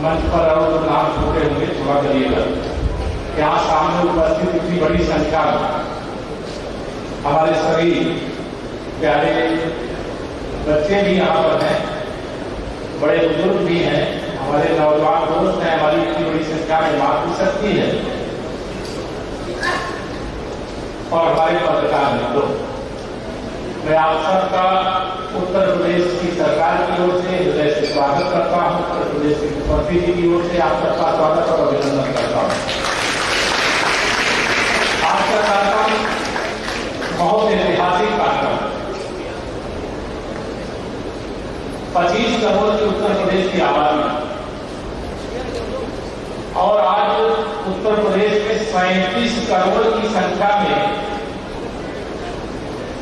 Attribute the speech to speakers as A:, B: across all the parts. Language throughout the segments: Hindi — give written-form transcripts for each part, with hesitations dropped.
A: मंच पर और नाम छोटे होंगे क्षमा करिएगा। यहाँ सामने उपस्थित इतनी बड़ी संख्या में हमारे सभी प्यारे बच्चे भी यहाँ पर हैं, बड़े बुजुर्ग भी हैं, हमारे नौजवान दोस्त हैं, हमारी इतनी बड़ी संख्या में बात हो सकती है और हमारे पत्रकार मित्रों, मैं आप सबका उत्तर प्रदेश की सरकार की ओर से हृदय से स्वागत करता हूं। उत्तर प्रदेश के मुख्यमंत्री जी की ओर से आप सबका स्वागत और अभिनंदन करता हूं। आज का कार्यक्रम बहुत ऐतिहासिक कार्यक्रम, 25 करोड़ की उत्तर प्रदेश की आबादी और आज उत्तर प्रदेश में 37 करोड़ की संख्या में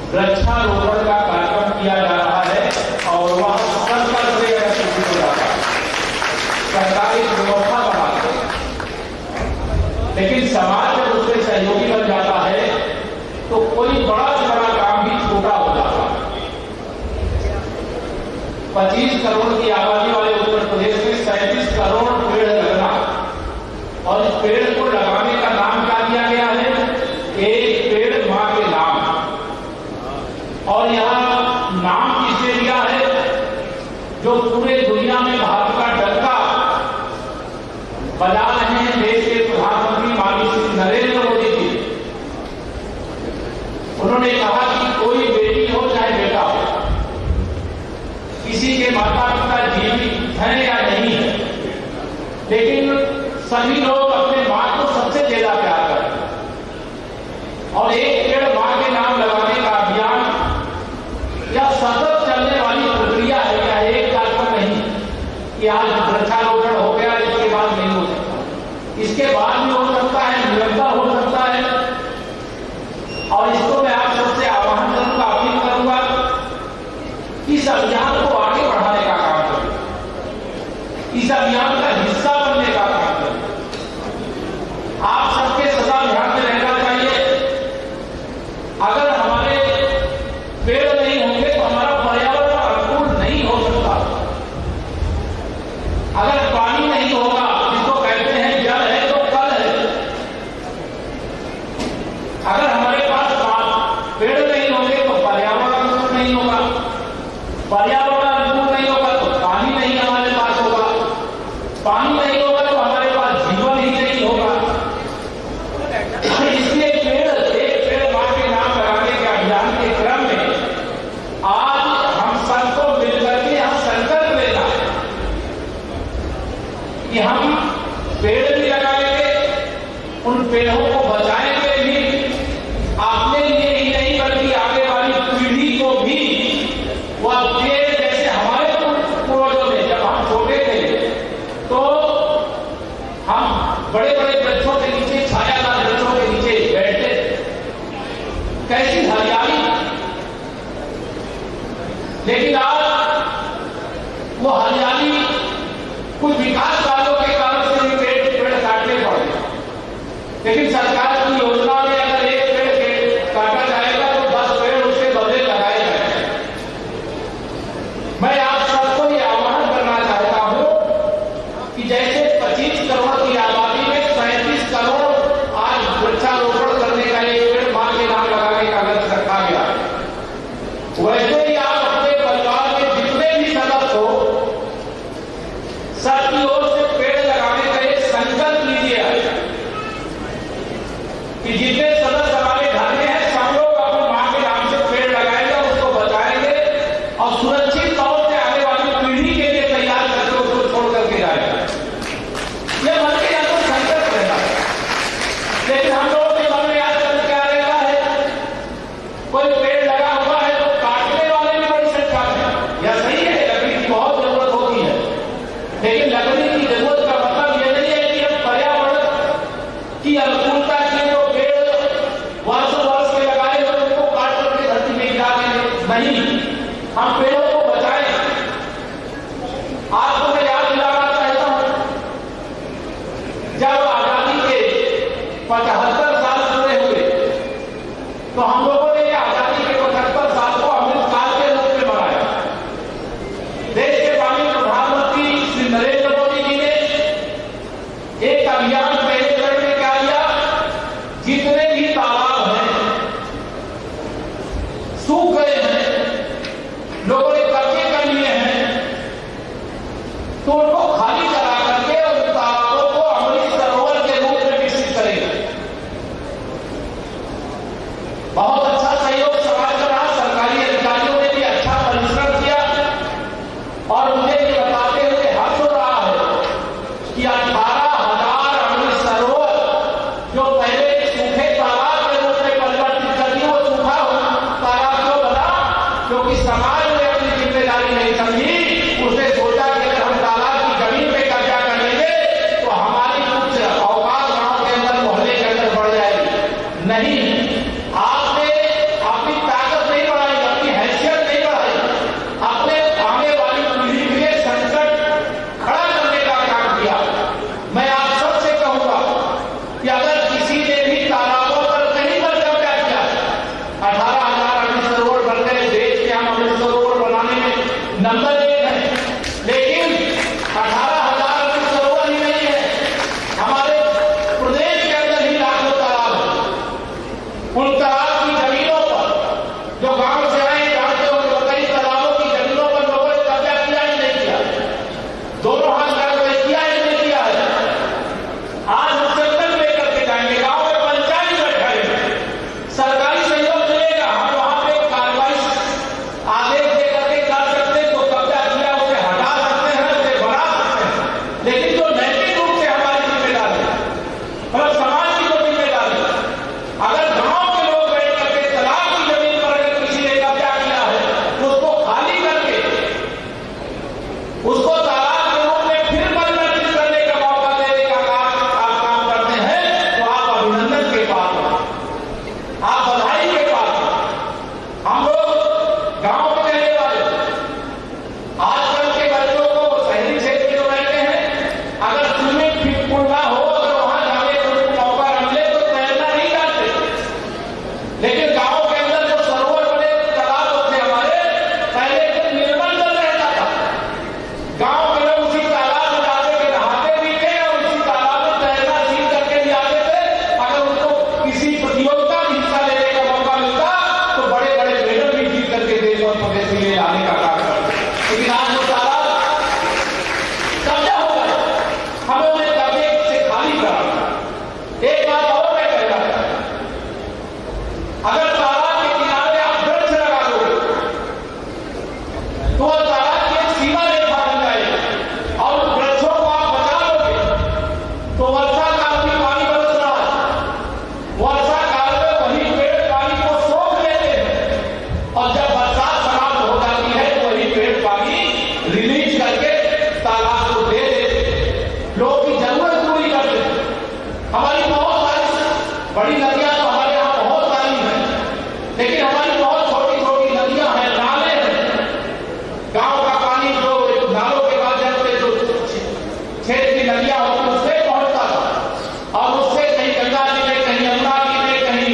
A: वृक्षारोपण का कार्यक्रम किया जा रहा है और वह संकल्प से सिद्ध हो जाता है, सरकारी व्यवस्था बनाते हैं। लेकिन समाज जब उससे सहयोगी बन जाता है तो कोई बड़ा से बड़ा काम भी छोटा हो जाता है। 25 करोड़ की आबादी वाले उत्तर प्रदेश में 37 करोड़ पेड़ लगना और इस पेड़ को लगाने का नाम क्या दिया गया है? एक पेड़ मां के नाम। और यह नाम किसने दिया है? जो पूरे दुनिया में भारत का डंका बजा रहे हैं देश के प्रधानमंत्री माननीय श्री नरेंद्र मोदी जी। उन्होंने कहा कि कोई बेटी हो चाहे बेटा हो, किसी के माता पिता जीवित हैं या नहीं है, लेकिन सभी लोग अपने मां को सबसे ज्यादा प्यार करते हैं और एक पेड़ मां के नाम लगाने का अभियान यह सतत चलने वाली प्रक्रिया है। क्या एक कार्यक्रम नहीं कि आज वृक्षारोपण हो गया इसके बाद नहीं हो सकता, इसके बाद भी हो सकता है, निरंतर हो सकता है। और इसको मैं आप सबसे आह्वान करूंगा, अपील करूंगा कि इस अभियान को आगे बढ़ाने का काम करें, इस अभियान का हिस्सा बनने का काम करें। आप सबके सदा ध्यान में रहना चाहिए, अगर हमारे पेड़ नहीं होंगे तो हमारा पर्यावरण अनुकूल नहीं हो सकता। अगर पानी नहीं होगा, जिसको कहते हैं जल है तो कल है, अगर हमारे पास पेड़ नहीं होंगे तो पर्यावरण अनुकूल नहीं होगा, पर्यावरण अनुकूल नहीं होगा तो पानी नहीं हमारे पास होगा, पानी नहीं होगा तो हमारे पास जीवन ही नहीं होगा। इसलिए एक पेड़ मां के नाम लगाने के अभियान के क्रम में आज हम सबको मिलकर के यह संकल्प लेना है कि हम पेड़ भी लगाएंगे, उन पेड़ों को बचाएंगे भी, अपने लिए ही नहीं बल्कि आगे वाली पीढ़ी को भी वह पेड़, जैसे हमारे पूर्वजों ने जब हम छोटे थे तो हम बड़े बड़े वृक्षों के नीचे, छायादार वृक्षों के नीचे बैठते, कैसी हरियाली। लेकिन आज वो हरियाली कुछ विकास कार्यों के कारण से पेड़ काटने पड़े, लेकिन सरकार की योजना में अगर एक पेड़ काटा जाएगा तो 10 पेड़ उसके बदले लगाए जाएंगे। मैं आप सबको ये आह्वान करना चाहता हूं कि जैसे 25 करोड़ की आबादी में 37 करोड़ आज वृक्षारोपण करने का एक पेड़ मां के नाम लगाने का लक्ष्य रखा गया है, वैसे ही आप अपने परिवार के जितने भी सदस्य हो सबकी ओर से पेड़ लगाने का एक संकल्प लीजिए कि जितने सदस्य हमारे घर में हैं सब लोग अपने मां के नाम से पेड़ लगाएंगे, उसको बचाएंगे और सुरक्षित तौर से आने वाली पीढ़ी के लिए तैयार करके उसको छोड़ करके जाएगा। यह मन के अंदर संकल्प रहता है, लेकिन हम लोगों के मन में आजकल क्या रहता है, कोई पेड़ लगा हुआ है तो काटने वाले भी बड़ी संख्या में। यह सही है, लकड़ी की बहुत जरूरत होती है, लेकिन लकड़ी की जरूरत का मतलब यह नहीं है कि हम पर्यावरण की अनुकूलता के लिए तो पेड़ वर्षों वर्ष के लगाए हुए उनको काट करके धरती में गिरा देंगे, नहीं, हम पेड़ों को बचाएं। आपको मैं याद दिलाना चाहता हूं, जब आजादी के 75 साल पूरे हुए तो हम लोगों ने आजादी के 75 साल को अमृत काल के रूप में मनाया। देश के माननीय प्रधानमंत्री श्री नरेंद्र मोदी तो उनको खाली करा करके उन तालाबों को अमृत सरोवर के रूप में विकसित करेंगे। बहुत अच्छा सहयोग समाज का रहा, सरकारी अधिकारियों ने भी अच्छा परिश्रम किया और मुझे ये बताते हुए हर्ष हो रहा है कि 18,000 अमृत सरोवर जो पहले सूखे तालाब के रूप में परिवर्तित कर दिए, वो सूखा तालाब क्यों बना? क्योंकि समाज ने अपनी जिम्मेदारी नहीं समझी। उसने सोचा कि अगर हम तालाब की जमीन पे कब्जा कर लेंगे तो हमारी कुछ औकात गांव के अंदर, मोहल्ले के अंदर बढ़ जाएगी। नहीं, आपने अपनी ताकत नहीं बढ़ाई, अपनी हैसियत नहीं बढ़ाई, अपने आने वाली पीढ़ी के लिए संकट खड़ा करने का काम किया। मैं आप सबसे कहूंगा कि अगर किसी ने भी तालाबों पर कहीं पर कब्जा किया, 18,000 अमृत सरोवर बन गए, देश के हम अमृत सरोवर बनाने में नंबर 1 है, लेकिन 18,000 अमृत सरोवर ही नहीं है, हमारे प्रदेश के अंदर ही लाखों तालाब है। उन तालाब की जमीनों पर जो गांव से आए जानते हो, कई तालाबों की जमीनों पर लोगों ने कब्जा किया ही नहीं किया, दोनों हाथ करके किया ही नहीं किया है। आज हम संकल्प लेकर के जाएंगे, गांव में पंचायत बैठाएंगे, सरकारी सहयोग मिलेगा, हम वहां पे कार्रवाई आदेश दे करके कर सकते हैं, तो कब्जा किया उसे हटा सकते हैं, उसे बढ़ा सकते हैं। लेकिन जो नैतिक रूप से हमारी जिम्मेदारी है, मतलब समाज की जो जिम्मेदारी है, अगर गांव के लोग बैठ करके तालाब की जमीन पर अगर किसी ने कब्जा किया है तो उसको खाली करके उसको तालाब के रूप में फिर परिवर्तित करने का मौका देने का आप काम करते हैं, तो आप अभिनंदन के पात्र हैं, आप बधाई के पात्र हैं। हम लोग गांव में रहने वाले, आजकल के बच्चों को शहरी क्षेत्र में रहते हैं, अगर स्विमिंग पूल ना हो, अगर वहां जाने को मौका न मिले तो तैरना नहीं जानते। लेकिन गांव के अंदर जो सरोवर बने, तालाब होते हमारे, पहले तो निर्मल जल रहता था, गांव के लोग उसी तालाब में जाते थे, नहाते भी थे और उसी तालाब में तैरना सीख करके भी आते थे। अगर उनको किसी प्रतियोगिता में हिस्सा लेने का मौका मिलता तो बड़े बड़े मेडल भी जीत करके देश और प्रदेश के लिए लाने का काम करते। लेकिन आज वो तालाब कब्जा हो गया, हमें उन्हें कब्जे से खाली करा। एक बात और मैं कह रहा था, अगर तालाब के किनारे आप वृक्ष लगा दोगे तो वो तालाब की एक सीमा रेखा बन जाएगी और उन वृक्षों को आप बचा लोगे तो वर्षा काल में पानी बरस रहा है, वर्षा काल में वही पेड़ पानी को सोख लेते हैं और जब बरसात समाप्त हो जाती है तो वही पेड़ पानी रिलीज करके तालाब को दे देते हैं, लोगों की जरूरत पूरी करते हैं। हमारी बहुत सारी बड़ी नदियां तो हमारे यहाँ बहुत सारी हैं, लेकिन हमारी बहुत छोटी छोटी नदियां हैं, नाले हैं। गांव का पानी जो नालों के माध्यम से जो क्षेत्र की नदियां होती उससे पहुंचता था और उससे कहीं गंगा जी में, कहीं यमुना जी में, कहीं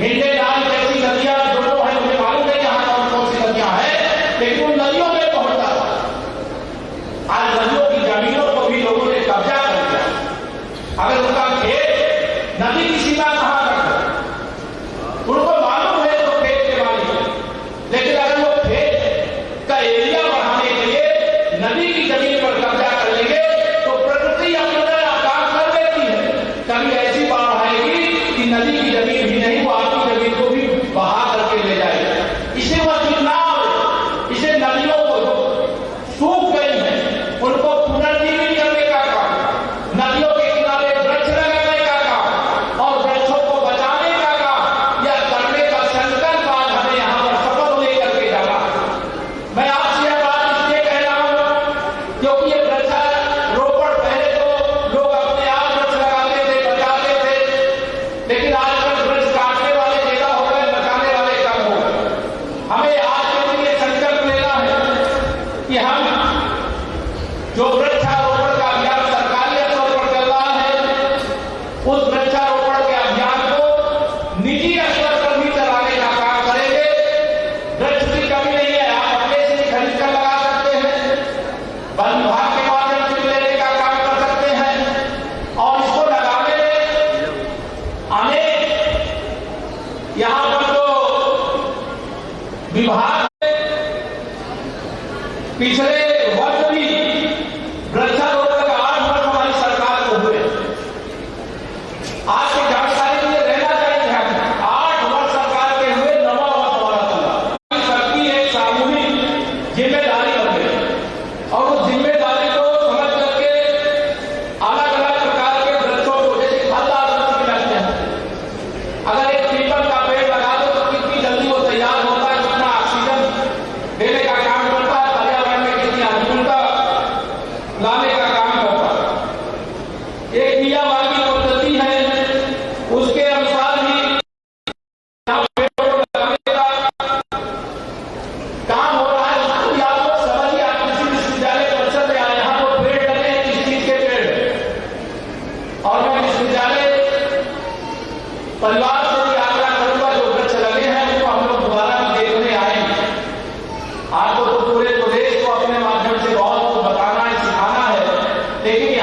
A: हिंडे नाल जैसी नदियां जो है, मुझे मालूम नहीं यहाँ कौन सी नदियां हैं, लेकिन उन नदियों में पहुंचता था। आज नदियों की जमीनों को भी लोगों ने कब्जा कर लिया। अगर उनका खेत नदी की सीमा कहां तक है उनको मालूम है तो खेत के मालिक है, लेकिन अगर वो खेत का एरिया बढ़ाने के लिए नदी की जमीन पर कब्जा कर लेंगे तो प्रकृति अपना काम कर देती है। कभी ऐसी बाढ़ आएगी कि नदी की जमीन भी नहीं, वो आपकी जमीन को भी बहा करके ले जाएगी। इसे मस्जिद ना हो, इसे नदियों को सूख गई है उनको पुनर्जीवित करने का काम, नदियों के किनारे वृक्ष लगाने का काम और वृक्षों को बचाने का काम, यह करने का संकल्प आज हमें यहाँ पर शपथ लेकर के जाना। मैं आपसे यह बात इसलिए कह रहा हूं क्योंकि ये वृक्षारोपण पहले तो लोग अपने आप वृक्ष लगाते थे, बचाते थे, लेकिन आजकल वृक्ष काटने वाले ज्यादा हो गए, बचाने वाले कम हो गए। हमें आज के दिन ये संकल्प लेना है कि हम जो वृक्षारोपण का अभियान सरकारी स्तर पर चल रहा है, उस वृक्षारोपण के अभियान को निजी स्तर पर भी चलाने का काम करेंगे। वृक्ष की कमी नहीं है, आप अपने से ही खरीद कर लगा सकते हैं, वन विभाग के माध्यम से लेने का काम कर सकते हैं और इसको लगाने में अनेक यहाँ पर जो विभाग पिछले वर्ष भी लेकिन